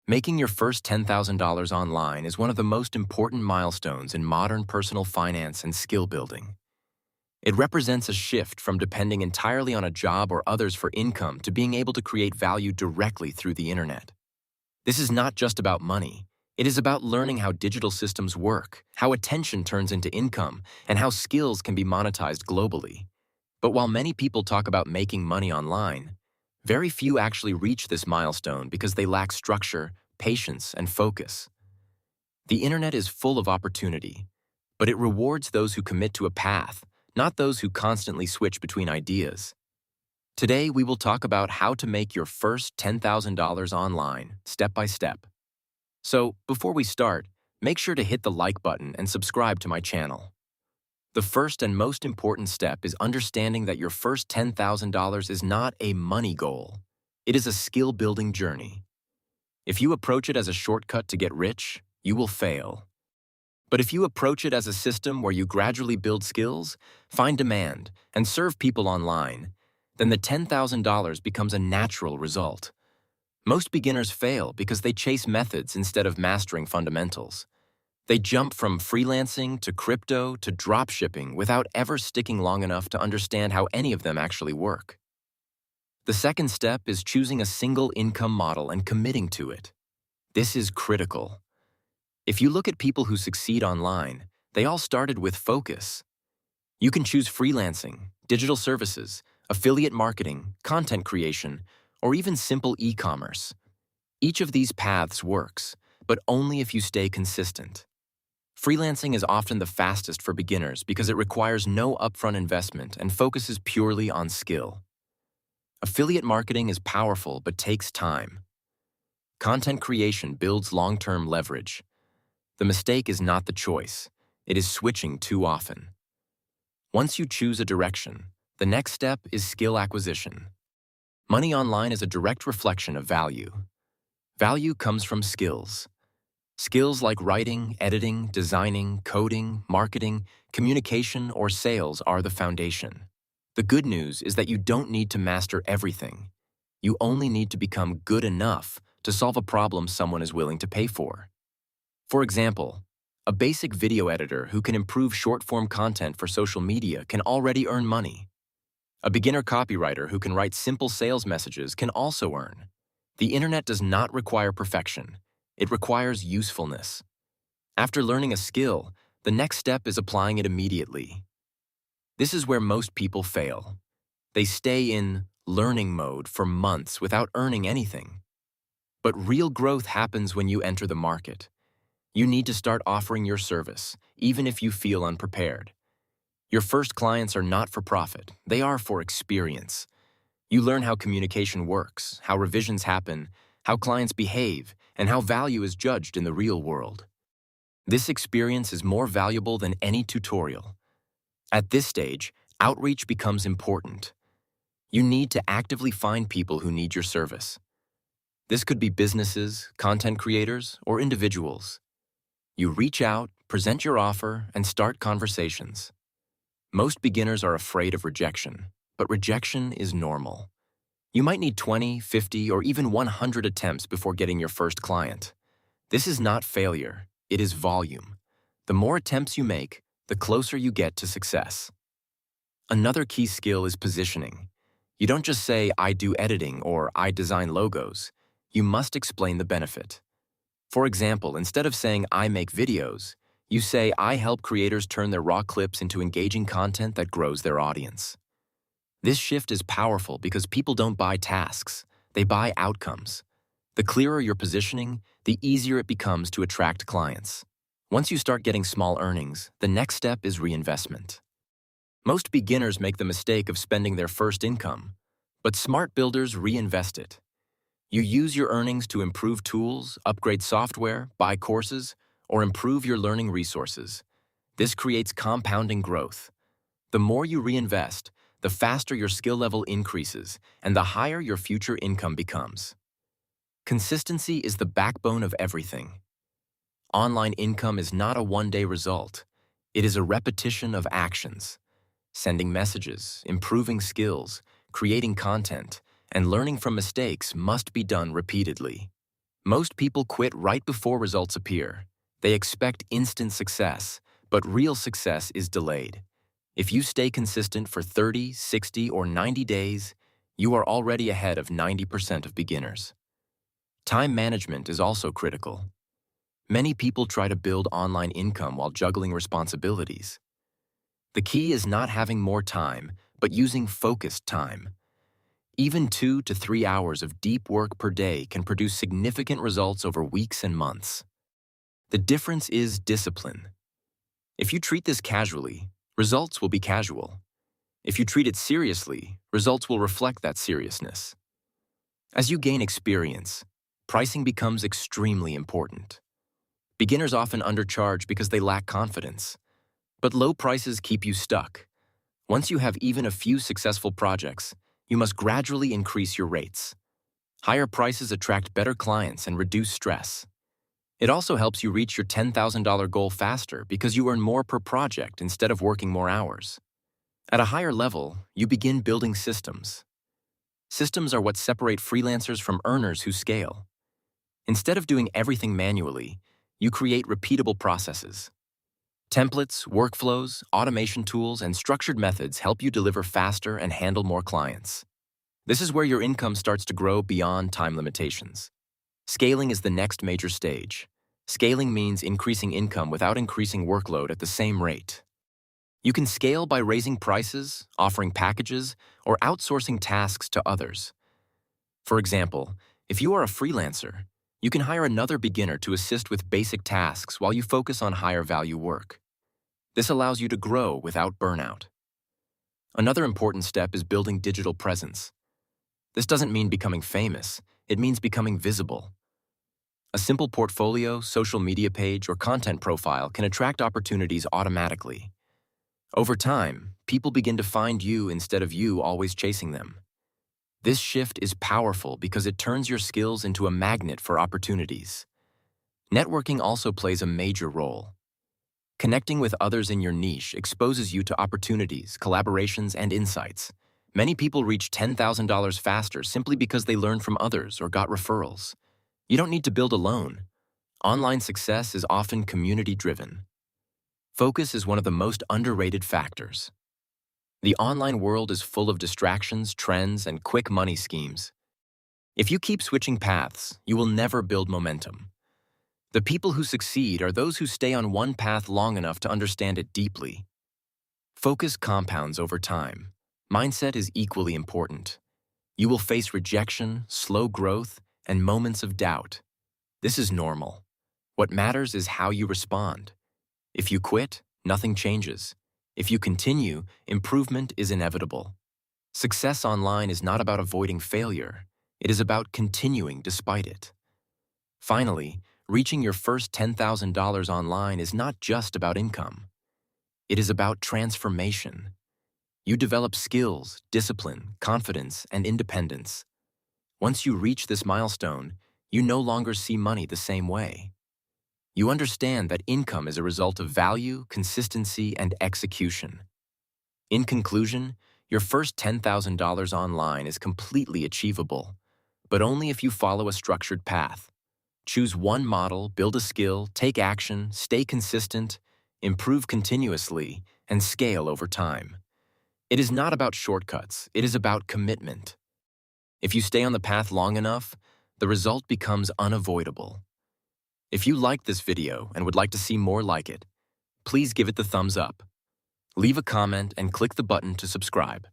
Making your first $10,000 online is one of the most important milestones in modern personal finance and skill building. It represents a shift from depending entirely on a job or others for income to being able to create value directly through the internet. This is not just about money. It is about learning how digital systems work, how attention turns into income, and how skills can be monetized globally. But while many people talk about making money online, very few actually reach this milestone because they lack structure, patience, and focus. The internet is full of opportunity, but it rewards those who commit to a path, not those who constantly switch between ideas. Today, we will talk about how to make your first $10,000 online, step by step. So, before we start, make sure to hit the like button and subscribe to my channel. The first and most important step is understanding that your first $10,000 is not a money goal. It is a skill-building journey. If you approach it as a shortcut to get rich, you will fail. But if you approach it as a system where you gradually build skills, find demand, and serve people online, then the $10,000 becomes a natural result. Most beginners fail because they chase methods instead of mastering fundamentals. They jump from freelancing to crypto to dropshipping without ever sticking long enough to understand how any of them actually work. The second step is choosing a single income model and committing to it. This is critical. If you look at people who succeed online, they all started with focus. You can choose freelancing, digital services, affiliate marketing, content creation, or even simple e-commerce. Each of these paths works, but only if you stay consistent. Freelancing is often the fastest for beginners because it requires no upfront investment and focuses purely on skill. Affiliate marketing is powerful but takes time. Content creation builds long-term leverage. The mistake is not the choice, it is switching too often. Once you choose a direction, the next step is skill acquisition. Money online is a direct reflection of value. Value comes from skills. Skills like writing, editing, designing, coding, marketing, communication, or sales are the foundation. The good news is that you don't need to master everything. You only need to become good enough to solve a problem someone is willing to pay for. For example, a basic video editor who can improve short-form content for social media can already earn money. A beginner copywriter who can write simple sales messages can also earn. The internet does not require perfection. It requires usefulness. After learning a skill, the next step is applying it immediately. This is where most people fail. They stay in learning mode for months without earning anything. But real growth happens when you enter the market. You need to start offering your service, even if you feel unprepared. Your first clients are not for profit, they are for experience. You learn how communication works, how revisions happen, how clients behave, and how value is judged in the real world. This experience is more valuable than any tutorial. At this stage, outreach becomes important. You need to actively find people who need your service. This could be businesses, content creators, or individuals. You reach out, present your offer, and start conversations. Most beginners are afraid of rejection, but rejection is normal. You might need 20, 50, or even 100 attempts before getting your first client. This is not failure, it is volume. The more attempts you make, the closer you get to success. Another key skill is positioning. You don't just say, "I do editing" or "I design logos." You must explain the benefit. For example, instead of saying, "I make videos," you say, "I help creators turn their raw clips into engaging content that grows their audience." This shift is powerful because people don't buy tasks, they buy outcomes. The clearer your positioning, the easier it becomes to attract clients. Once you start getting small earnings, the next step is reinvestment. Most beginners make the mistake of spending their first income, but smart builders reinvest it. You use your earnings to improve tools, upgrade software, buy courses, or improve your learning resources. This creates compounding growth. The more you reinvest, the faster your skill level increases and the higher your future income becomes. Consistency is the backbone of everything. Online income is not a one-day result. It is a repetition of actions. Sending messages, improving skills, creating content, and learning from mistakes must be done repeatedly. Most people quit right before results appear. They expect instant success, but real success is delayed. If you stay consistent for 30, 60, or 90 days, you are already ahead of 90% of beginners. Time management is also critical. Many people try to build online income while juggling responsibilities. The key is not having more time, but using focused time. Even 2 to 3 hours of deep work per day can produce significant results over weeks and months. The difference is discipline. If you treat this casually, results will be casual. If you treat it seriously, results will reflect that seriousness. As you gain experience, pricing becomes extremely important. Beginners often undercharge because they lack confidence, but low prices keep you stuck. Once you have even a few successful projects, you must gradually increase your rates. Higher prices attract better clients and reduce stress. It also helps you reach your $10,000 goal faster because you earn more per project instead of working more hours. At a higher level, you begin building systems. Systems are what separate freelancers from earners who scale. Instead of doing everything manually, you create repeatable processes. Templates, workflows, automation tools, and structured methods help you deliver faster and handle more clients. This is where your income starts to grow beyond time limitations. Scaling is the next major stage. Scaling means increasing income without increasing workload at the same rate. You can scale by raising prices, offering packages, or outsourcing tasks to others. For example, if you are a freelancer, you can hire another beginner to assist with basic tasks while you focus on higher value work. This allows you to grow without burnout. Another important step is building digital presence. This doesn't mean becoming famous, it means becoming visible. A simple portfolio, social media page, or content profile can attract opportunities automatically. Over time, people begin to find you instead of you always chasing them. This shift is powerful because it turns your skills into a magnet for opportunities. Networking also plays a major role. Connecting with others in your niche exposes you to opportunities, collaborations, and insights. Many people reach $10,000 faster simply because they learned from others or got referrals. You don't need to build alone. Online success is often community-driven. Focus is one of the most underrated factors. The online world is full of distractions, trends, and quick money schemes. If you keep switching paths, you will never build momentum. The people who succeed are those who stay on one path long enough to understand it deeply. Focus compounds over time. Mindset is equally important. You will face rejection, slow growth, and moments of doubt. This is normal. What matters is how you respond. If you quit, nothing changes. If you continue, improvement is inevitable. Success online is not about avoiding failure. It is about continuing despite it. Finally, reaching your first $10,000 online is not just about income. It is about transformation. You develop skills, discipline, confidence, and independence. Once you reach this milestone, you no longer see money the same way. You understand that income is a result of value, consistency, and execution. In conclusion, your first $10,000 online is completely achievable, but only if you follow a structured path. Choose one model, build a skill, take action, stay consistent, improve continuously, and scale over time. It is not about shortcuts, it is about commitment. If you stay on the path long enough, the result becomes unavoidable. If you liked this video and would like to see more like it, please give it the thumbs up. Leave a comment and click the button to subscribe.